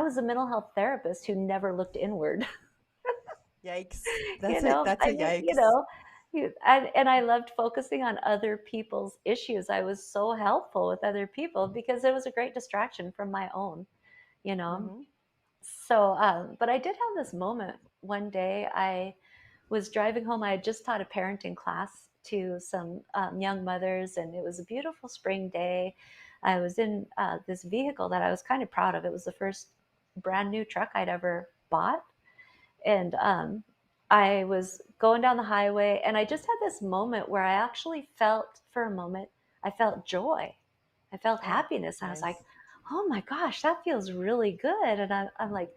was a mental health therapist who never looked inward. Yikes. You That's a know, that's I a mean, yikes. and I loved focusing on other people's issues. I was so helpful with other people because it was a great distraction from my own, you know. Hmm. So, but I did have this moment one day. I was driving home. I had just taught a parenting class to some young mothers, and it was a beautiful spring day. I was in this vehicle that I was kind of proud of. It was the first brand new truck I'd ever bought, and I was going down the highway, and I just had this moment where I actually felt, for a moment, I felt joy. I felt Oh, happiness. And I was like, nice. oh my gosh, that feels really good. And I'm like,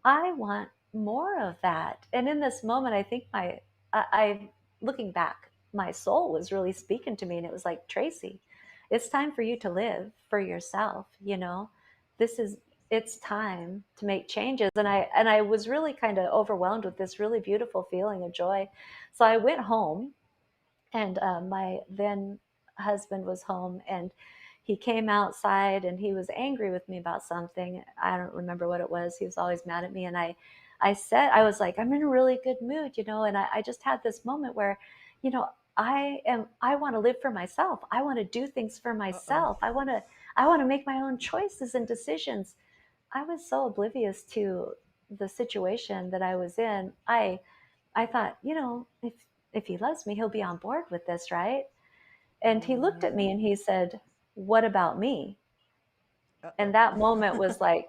I want more of that. And in this moment, I think looking back, my soul was really speaking to me. And it was like, Tracy, it's time for you to live for yourself. This is, it's time to make changes. And I was really kind of overwhelmed with this really beautiful feeling of joy. So I went home, and my then husband was home, and he came outside and he was angry with me about something. I don't remember what it was. He was always mad at me. And I said, I was like, I'm in a really good mood, and I just had this moment where, you know, I want to live for myself. I want to do things for Uh-oh. myself. I want to make my own choices and decisions. I was so oblivious to the situation that I was in. I thought, if he loves me, he'll be on board with this, right? And he looked at Hmm. me and he said, what about me? And Uh-oh. that moment was like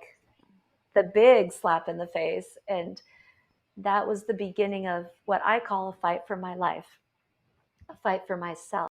the big slap in the face. And that was the beginning of what I call a fight for my life, a fight for myself.